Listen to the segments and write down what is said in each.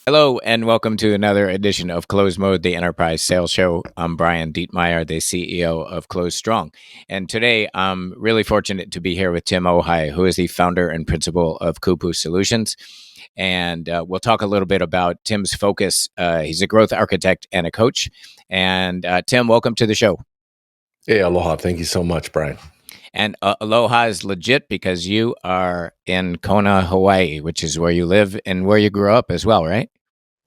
Hello, and welcome to another edition of CloseMode, the enterprise sales show. I'm Brian Dietmeyer, the CEO of Close Strong. And today I'm really fortunate to be here with Tim Ohai, who is the founder and principal of Coupa Solutions. And we'll talk a little bit about Tim's focus. He's a growth architect and a coach. And Tim, welcome to the show. Hey, aloha. Thank you so much, Brian. And aloha is legit because you are in Kona, Hawaii, which is where you live and where you grew up as well, right?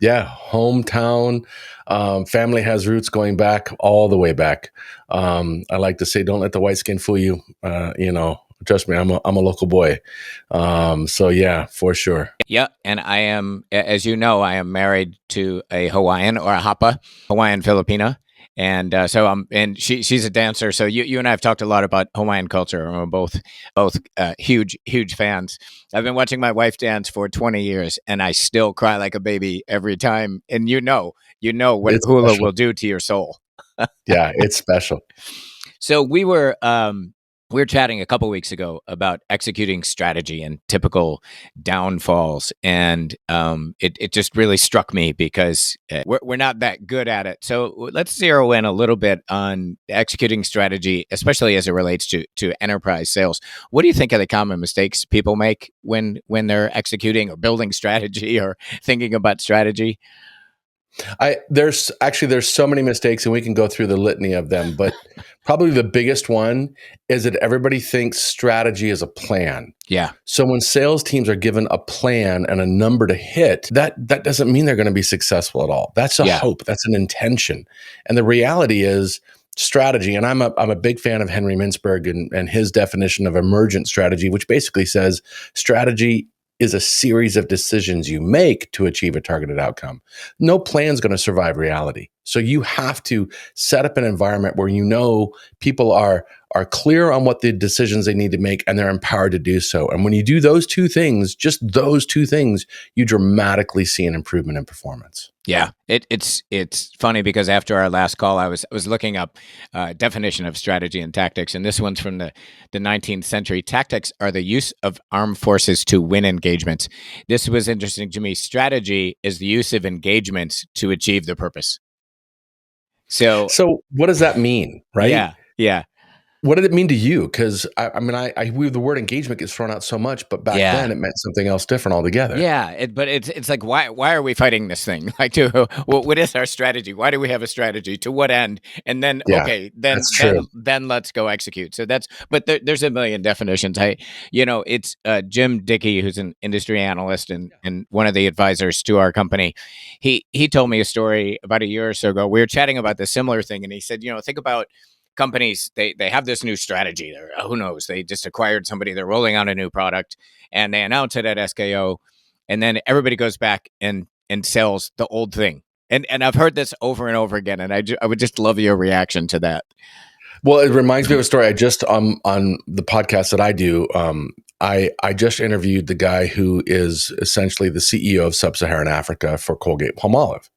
Yeah, hometown. Family has roots going back all the way back. I like to say, don't let the white skin fool you. Trust me, I'm a local boy. So yeah, for sure. Yeah, and I am, as you know, I am married to a Hawaiian or a Hapa, Hawaiian Filipina, and and she's a dancer. So you and I have talked a lot about Hawaiian culture, and we're both huge fans. I've been watching my wife dance for 20 years, and I still cry like a baby every time. And you know what It's hula special. will do to your soul. Yeah, it's special. So we were chatting a couple weeks ago about executing strategy and typical downfalls, and it just really struck me because we're not that good at it. So let's zero in a little bit on executing strategy, especially as it relates to enterprise sales. What do you think are the common mistakes people make when they're executing or building strategy or thinking about strategy? There's so many mistakes, and we can go through the litany of them, but probably the biggest one is that everybody thinks strategy is a plan. Yeah, So when sales teams are given a plan and a number to hit, that doesn't mean they're going to be successful at all. That's a yeah, hope. That's an intention. And the reality is strategy. And I'm a big fan of Henry Mintzberg and his definition of emergent strategy, which basically says strategy is a series of decisions you make to achieve a targeted outcome. No plan's going to survive reality. So you have to set up an environment where you know people are clear on what the decisions they need to make and they're empowered to do so. And when you do those two things, just those two things, you dramatically see an improvement in performance. yeah. It's funny because after our last call, I was looking up definition of strategy and tactics, and this one's from the 19th century. Tactics are the use of armed forces to win engagements. This was interesting to me. Strategy is the use of engagements to achieve the purpose. So So what does that mean, right? yeah, yeah. What did it mean to you? Because the word engagement gets thrown out so much, but back Yeah. then it meant something else different altogether. Yeah, but it's like why are we fighting this thing? Like, to what is our strategy? Why do we have a strategy? To what end? And then Yeah, okay, then that's true. then let's go execute. So that's but there's a million definitions. It's Jim Dickey, who's an industry analyst and one of the advisors to our company. He told me a story about a year or so ago. We were chatting about the similar thing, and he said, think about companies. They have this new strategy. They're, who knows? They just acquired somebody. They're rolling out a new product and they announce it at SKO, and then everybody goes back and sells the old thing. And I've heard this over and over again, and I would just love your reaction to that. Well, it reminds me of a story. I just on the podcast that I do. I just interviewed the guy who is essentially the CEO of Sub-Saharan Africa for Colgate Palmolive.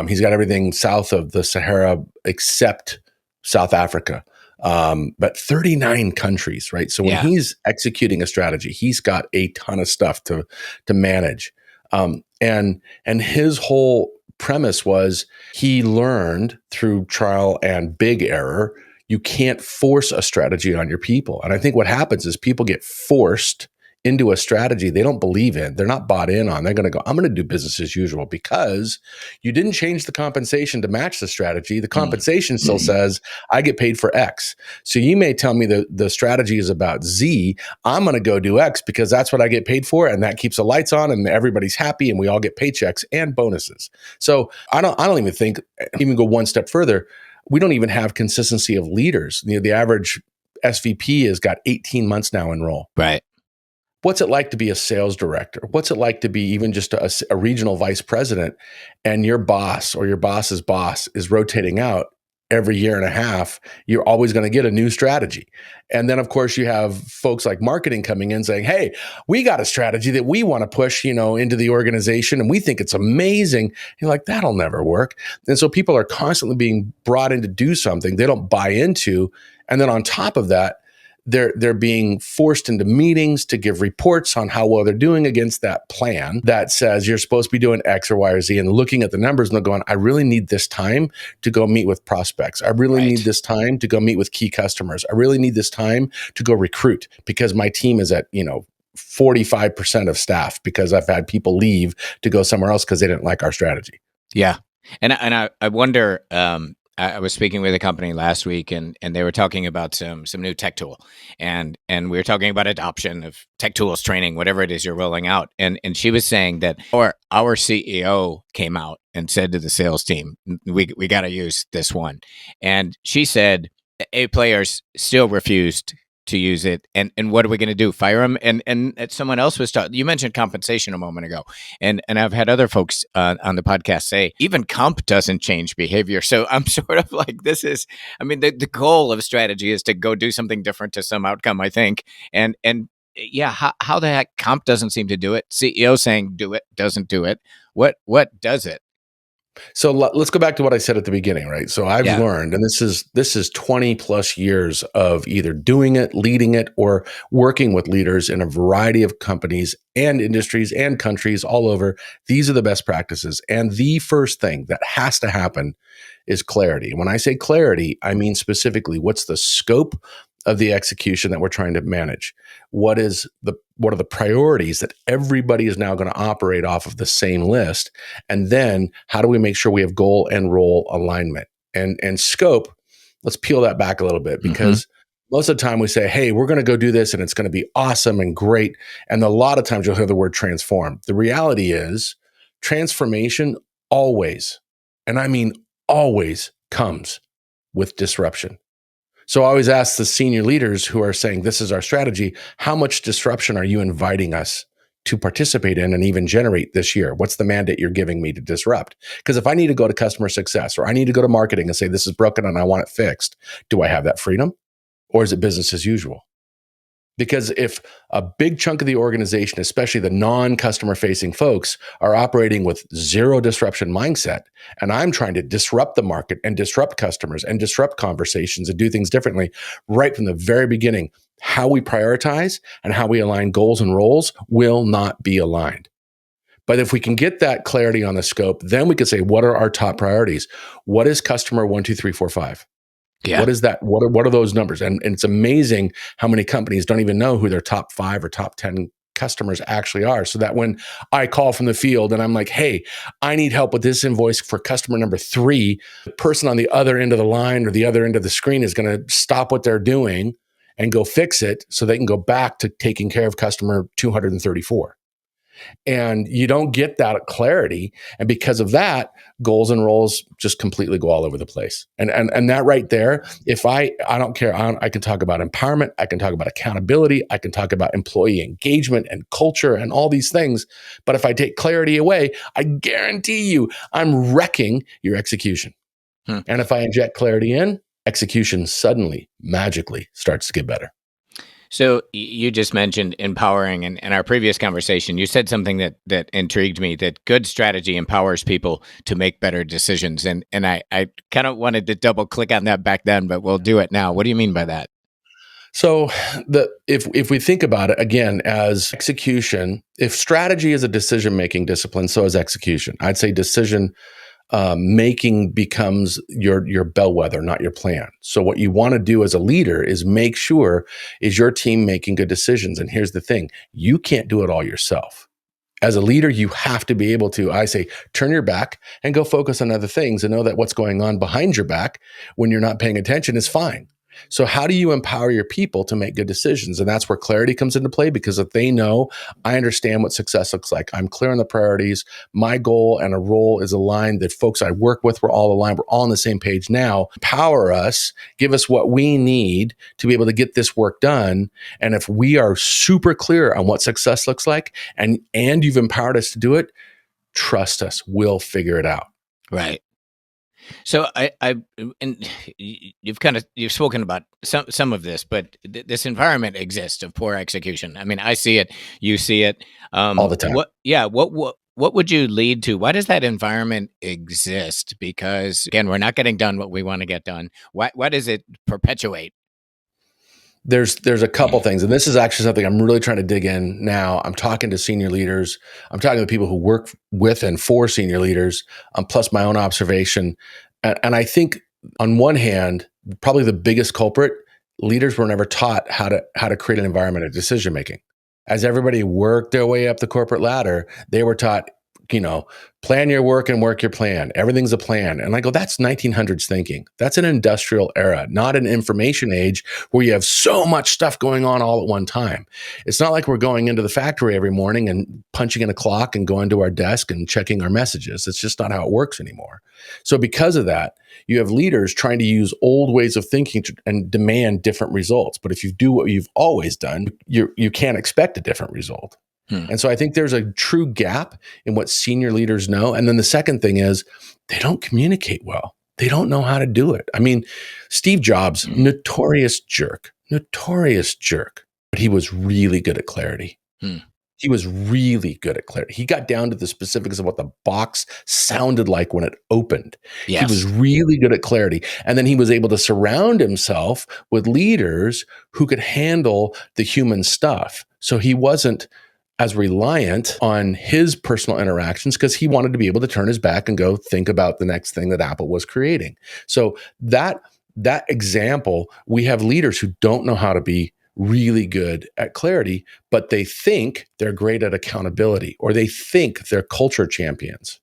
He's got everything south of the Sahara except South Africa, but 39 countries, right? So when Yeah, he's executing a strategy, he's got a ton of stuff to manage, and his whole premise was he learned through trial and big error. You can't force a strategy on your people, and I think what happens is people get forced into a strategy they don't believe in. They're not bought in on. They're going to go, I'm going to do business as usual because you didn't change the compensation to match the strategy. The mm. compensation still says I get paid for X. So you may tell me the strategy is about Z. I'm going to go do X because that's what I get paid for, and that keeps the lights on, and everybody's happy, and we all get paychecks and bonuses. So I don't even think even go one step further. We don't even have consistency of leaders. The average SVP has got 18 months now in role. Right. What's it like to be a sales director? What's it like to be even just a regional vice president, and your boss or your boss's boss is rotating out every year and a half? You're always going to get a new strategy. And then of course you have folks like marketing coming in saying, hey, we got a strategy that we want to push, into the organization, and we think it's amazing. You're like, that'll never work. And so people are constantly being brought in to do something they don't buy into. And then on top of that, they're being forced into meetings to give reports on how well they're doing against that plan that says you're supposed to be doing X or Y or Z, and looking at the numbers and they're going, I really need this time to go meet with prospects. I really need this time to go meet with key customers. I really need this time to go recruit because my team is at, 45% of staff because I've had people leave to go somewhere else because they didn't like our strategy. Yeah. And I wonder, I was speaking with a company last week and they were talking about some new tech tool, and we were talking about adoption of tech tools, training, whatever it is you're rolling out. And she was saying that our CEO came out and said to the sales team, we got to use this one. And she said A players still refused to use it, and what are we going to do? Fire them? And someone else was talking. You mentioned compensation a moment ago, and I've had other folks on the podcast say even comp doesn't change behavior. So I'm sort of like, this is, I mean, the goal of strategy is to go do something different to some outcome, I think, and yeah, how the heck comp doesn't seem to do it? CEO saying do it doesn't do it. What does it? So let's go back to what I said at the beginning, right? So I've learned, and this is 20 plus years of either doing it, leading it, or working with leaders in a variety of companies and industries and countries all over. These are the best practices. And the first thing that has to happen is clarity. When I say clarity, I mean specifically what's the scope of the execution that we're trying to manage? What are the priorities that everybody is now going to operate off of the same list? And then how do we make sure we have goal and role alignment? And scope, let's peel that back a little bit, because most of the time we say, hey, we're going to go do this and it's going to be awesome and great. And a lot of times you'll hear the word transform. The reality is transformation always, and I mean always, comes with disruption. So I always ask the senior leaders who are saying, this is our strategy, how much disruption are you inviting us to participate in and even generate this year? What's the mandate you're giving me to disrupt? Because if I need to go to customer success or I need to go to marketing and say, this is broken and I want it fixed, do I have that freedom? Or is it business as usual? Because if a big chunk of the organization, especially the non-customer facing folks, are operating with zero disruption mindset, and I'm trying to disrupt the market and disrupt customers and disrupt conversations and do things differently right from the very beginning, how we prioritize and how we align goals and roles will not be aligned. But if we can get that clarity on the scope, then we can say, what are our top priorities? What is customer 1, 2, 3, 4, 5? Yeah. What is that? What are those numbers? And it's amazing how many companies don't even know who their top 5 or top 10 customers actually are. So that when I call from the field and I'm like, hey, I need help with this invoice for customer number 3, the person on the other end of the line or the other end of the screen is going to stop what they're doing and go fix it so they can go back to taking care of customer 234. And you don't get that clarity. And because of that, goals and roles just completely go all over the place. And that right there, if I don't care, I can talk about empowerment, I can talk about accountability, I can talk about employee engagement and culture and all these things. But if I take clarity away, I guarantee you I'm wrecking your execution. And if I inject clarity in, execution suddenly, magically starts to get better. So you just mentioned empowering, and in our previous conversation, you said something that intrigued me, that good strategy empowers people to make better decisions. And I kind of wanted to double click on that back then, but we'll do it now. What do you mean by that? So if we think about it again as execution, if strategy is a decision-making discipline, so is execution. I'd say decision making becomes your bellwether, not your plan. So what you want to do as a leader is make sure is your team making good decisions. And here's the thing, you can't do it all yourself. As a leader, you have to be able to, I say, turn your back and go focus on other things and know that what's going on behind your back when you're not paying attention is fine. So how do you empower your people to make good decisions? And that's where clarity comes into play, because if they know, I understand what success looks like, I'm clear on the priorities, my goal and a role is aligned, that folks I work with, we're all aligned, we're all on the same page now, empower us, give us what we need to be able to get this work done. And if we are super clear on what success looks like and you've empowered us to do it, trust us, we'll figure it out. Right. So and you've spoken about some of this, but this environment exists of poor execution. I mean, I see it, you see it, All the time. What would you lead to? Why does that environment exist? Because again, we're not getting done what we want to get done. Why does it perpetuate? There's a couple things, and this is actually something I'm really trying to dig in now. I'm talking to senior leaders. I'm talking to people who work with and for senior leaders, plus my own observation. And I think on one hand, probably the biggest culprit, leaders were never taught how to create an environment of decision making. As everybody worked their way up the corporate ladder, they were taught, plan your work and work your plan. Everything's a plan. And I go, that's 1900s thinking. That's an industrial era, not an information age where you have so much stuff going on all at one time. It's not like we're going into the factory every morning and punching in a clock and going to our desk and checking our messages. It's just not how it works anymore. So because of that, you have leaders trying to use old ways of thinking and demand different results. But if you do what you've always done, you can't expect a different result. And so I think there's a true gap in what senior leaders know. And then the second thing is they don't communicate well. They don't know how to do it. I mean, Steve Jobs, notorious jerk, but he was really good at clarity. He was really good at clarity. He got down to the specifics of what the box sounded like when it opened. Yes. He was really good at clarity. And then he was able to surround himself with leaders who could handle the human stuff. So he wasn't as reliant on his personal interactions because he wanted to be able to turn his back and go think about the next thing that Apple was creating. So that example, we have leaders who don't know how to be really good at clarity, but they think they're great at accountability, or they think they're culture champions.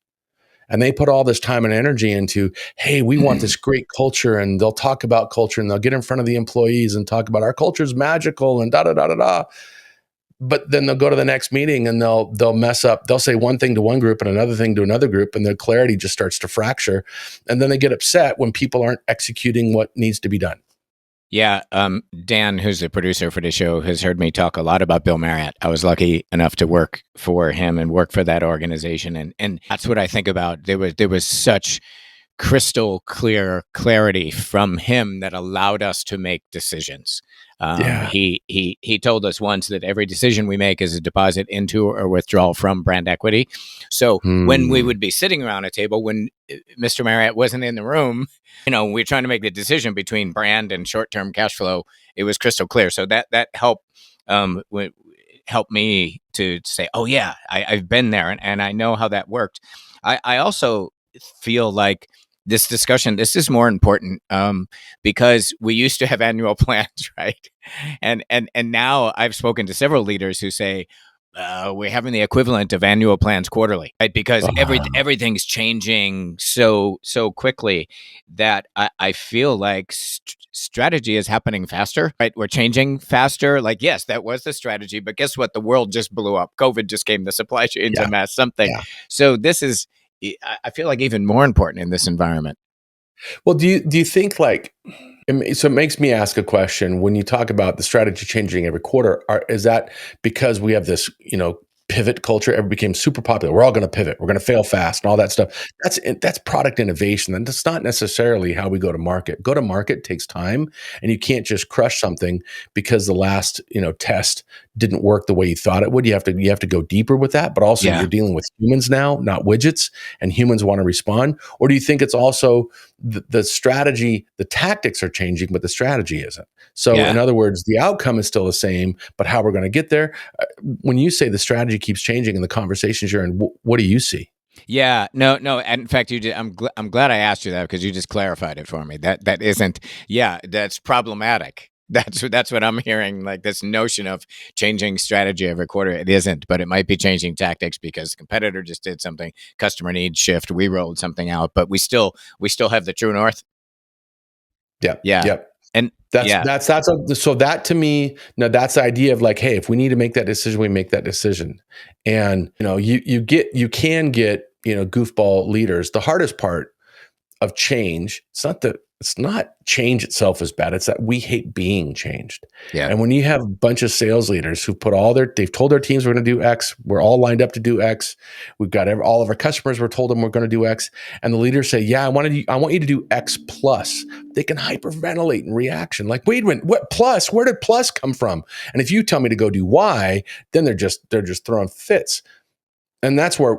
And they put all this time and energy into, hey, we want this great culture, and they'll talk about culture and they'll get in front of the employees and talk about our culture's magical and da da da da da. But then they'll go to the next meeting and they'll mess up. They'll say one thing to one group and another thing to another group, and their clarity just starts to fracture. And then they get upset when people aren't executing what needs to be done. Yeah, Dan, who's the producer for the show, has heard me talk a lot about Bill Marriott. I was lucky enough to work for him and work for that organization, and that's what I think about. There was such crystal clear clarity from him that allowed us to make decisions. He told us once that every decision we make is a deposit into or withdrawal from brand equity. So when we would be sitting around a table, when Mr. Marriott wasn't in the room, we're trying to make the decision between brand and short-term cash flow. It was crystal clear. So that helped helped me to say, oh yeah, I've been there and I know how that worked. I also feel like this discussion, this is more important because we used to have annual plans, right? And now I've spoken to several leaders who say we're having the equivalent of annual plans quarterly, right? Because everything's changing so quickly that I feel like strategy is happening faster, right? We're changing faster. Like, yes, that was the strategy, but guess what? The world just blew up. COVID just came. The supply chain's a mess. So this is, I feel like, even more important in this environment. Well, do you think so it makes me ask a question when you talk about the strategy changing every quarter, is that because we have this, pivot culture? It became super popular. We're all going to pivot. We're going to fail fast and all that stuff. That's product innovation. And that's not necessarily how we go to market. Go to market takes time, and you can't just crush something because the last, test didn't work the way you thought it would. You have to go deeper with that, but also you're dealing with humans now, not widgets, and humans want to respond. Or do you think it's also the strategy, the tactics are changing, but the strategy isn't? So in other words, the outcome is still the same, but how we're going to get there. When you say the strategy keeps changing in the conversations you're in, what do you see? Yeah, no. And in fact, you did. I'm glad I asked you that because you just clarified it for me. That isn't. Yeah, that's problematic. That's what I'm hearing. Like this notion of changing strategy every quarter. It isn't, but it might be changing tactics because the competitor just did something. Customer needs shift. We rolled something out, but we still have the true north. Yeah. Yeah. Yep. And so that to me, now that's the idea of like, hey, if we need to make that decision, we make that decision. And you can get goofball leaders. The hardest part of change, it's not change itself is bad. It's that we hate being changed. Yeah. And when you have a bunch of sales leaders who they've told their teams we're going to do X, we're all lined up to do X. We've got all of our customers, we're told them we're going to do X. And the leaders say, yeah, I want you to do X plus. They can hyperventilate in reaction. Like, wait a minute, what plus? Where did plus come from? And if you tell me to go do Y, then they're just throwing fits. And that's where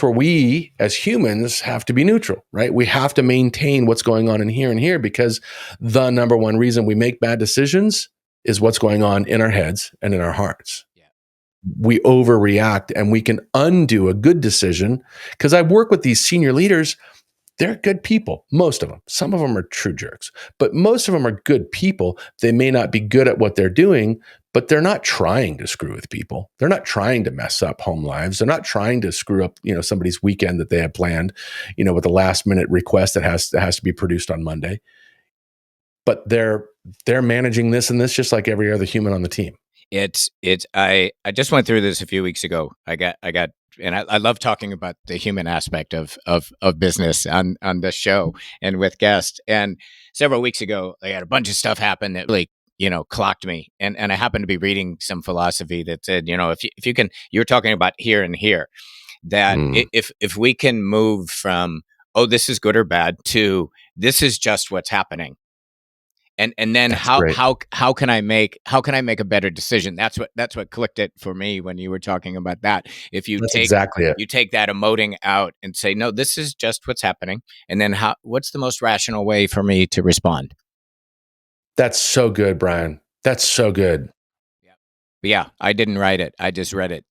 we as humans have to be neutral, right? We have to maintain what's going on in here and here, because the number one reason we make bad decisions is what's going on in our heads and in our hearts. Yeah. We overreact, and we can undo a good decision. Because I work with these senior leaders, they're good people, most of them. Some of them are true jerks, but most of them are good people. They may not be good at what they're doing, but they're not trying to screw with people. They're not trying to mess up home lives. They're not trying to screw up, somebody's weekend that they had planned, with a last minute request that has to be produced on Monday. But they're managing this and this just like every other human on the team. I just went through this a few weeks ago. And I love talking about the human aspect of business on this show and with guests. And several weeks ago, I had a bunch of stuff happen that really, clocked me. And I happened to be reading some philosophy that said, if you can, you're talking about here and here, that Mm, if we can move from, oh, this is good or bad, to this is just what's happening. And then that's great. how can I make a better decision? That's what clicked it for me when you were talking about that. If you That's take exactly it. you take that emoting out and say, no, this is just what's happening, and then what's the most rational way for me to respond? That's so good, Brian. That's so good. Yeah. But yeah, I didn't write it. I just read it.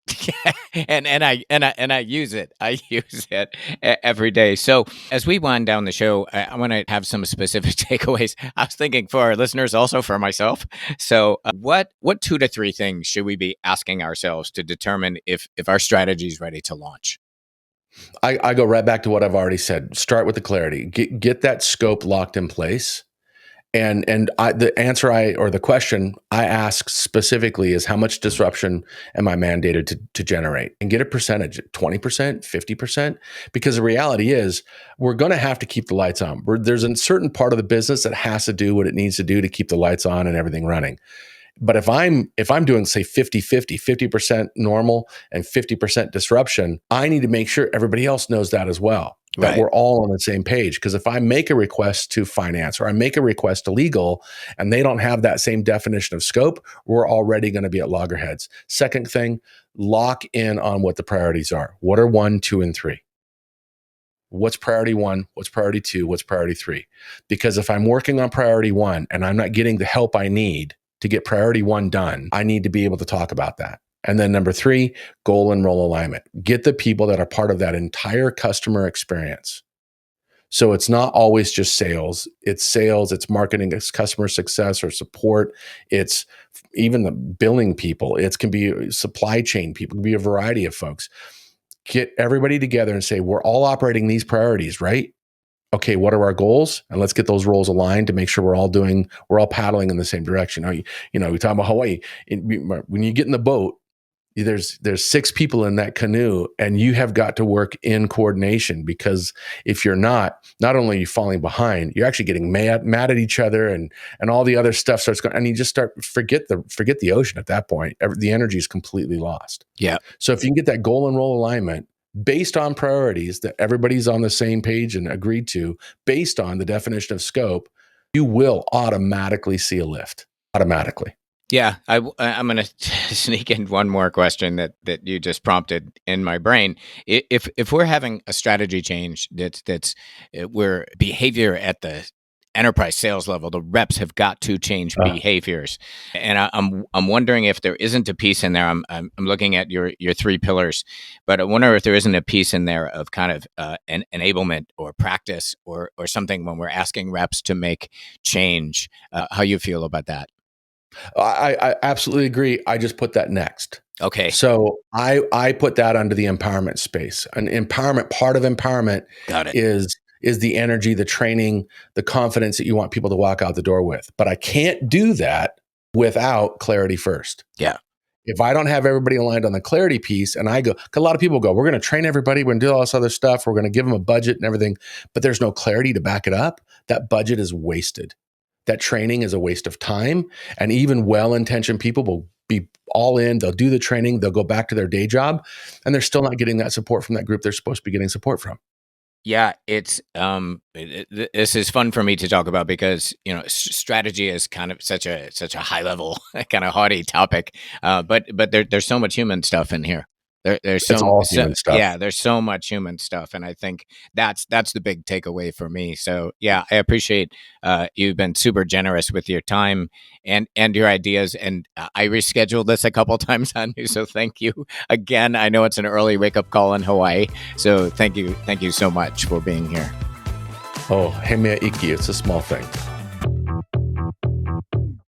and I use it. I use it every day. So as we wind down the show, I want to have some specific takeaways. I was thinking for our listeners, also for myself. So what 2 to 3 things should we be asking ourselves to determine if our strategy is ready to launch? I go right back to what I've already said. Start with the clarity. Get that scope locked in place. The question I ask specifically is, how much disruption am I mandated to generate? And get a percentage, 20%, 50%, because the reality is we're going to have to keep the lights on. There's a certain part of the business that has to do what it needs to do to keep the lights on and everything running. But if I'm doing, say, 50% normal and 50% disruption, I need to make sure everybody else knows that as well, that Right. we're all on the same page. Because if I make a request to finance or I make a request to legal and they don't have that same definition of scope, we're already going to be at loggerheads. Second thing, lock in on what the priorities are. What are 1, 2, and 3? What's priority 1? What's priority 2? What's priority 3? Because if I'm working on priority 1 and I'm not getting the help I need to get priority 1 done, I need to be able to talk about that. And then number 3, goal and role alignment. Get the people that are part of that entire customer experience. So it's not always just sales, it's marketing, it's customer success or support, it's even the billing people, it can be supply chain people, it can be a variety of folks. Get everybody together and say, we're all operating these priorities, right? Okay, what are our goals? And let's get those roles aligned to make sure we're all paddling in the same direction. We talk about Hawaii. When you get in the boat, there's 6 people in that canoe, and you have got to work in coordination, because if you're not only are you falling behind, you're actually getting mad at each other, and all the other stuff starts going, and you just forget the ocean at that point. The energy is completely lost. Yeah. So if you can get that goal and role alignment based on priorities that everybody's on the same page and agreed to, based on the definition of scope, you will automatically see a lift. Automatically. Yeah, I'm going to sneak in one more question that you just prompted in my brain. If we're having a strategy change that's where behavior at the enterprise sales level, the reps have got to change behaviors, and I'm wondering if there isn't a piece in there. I'm looking at your 3 pillars, but I wonder if there isn't a piece in there of kind of an enablement or practice or something when we're asking reps to make change. How you feel about that? I absolutely agree. I just put that next. Okay. So I put that under the empowerment space. An empowerment, part of empowerment Got it. is the energy, the training, the confidence that you want people to walk out the door with. But I can't do that without clarity first. Yeah. If I don't have everybody aligned on the clarity piece, and I go, 'cause a lot of people go, we're going to train everybody, we're going to do all this other stuff, we're going to give them a budget and everything, but there's no clarity to back it up, that budget is wasted. That training is a waste of time. And even well-intentioned people will be all in, they'll do the training, they'll go back to their day job, and they're still not getting that support from that group they're supposed to be getting support from. Yeah, it's this is fun for me to talk about because strategy is kind of such a high level kind of haughty topic, but there's so much human stuff in here. There's It's all human stuff. yeah, there's so much human stuff, and I think that's the big takeaway for me. So yeah, I appreciate you've been super generous with your time and your ideas, and I rescheduled this a couple times on you, so thank you again. I know it's an early wake up call in Hawaii, so thank you so much for being here. Oh, he mea iki, it's a small thing.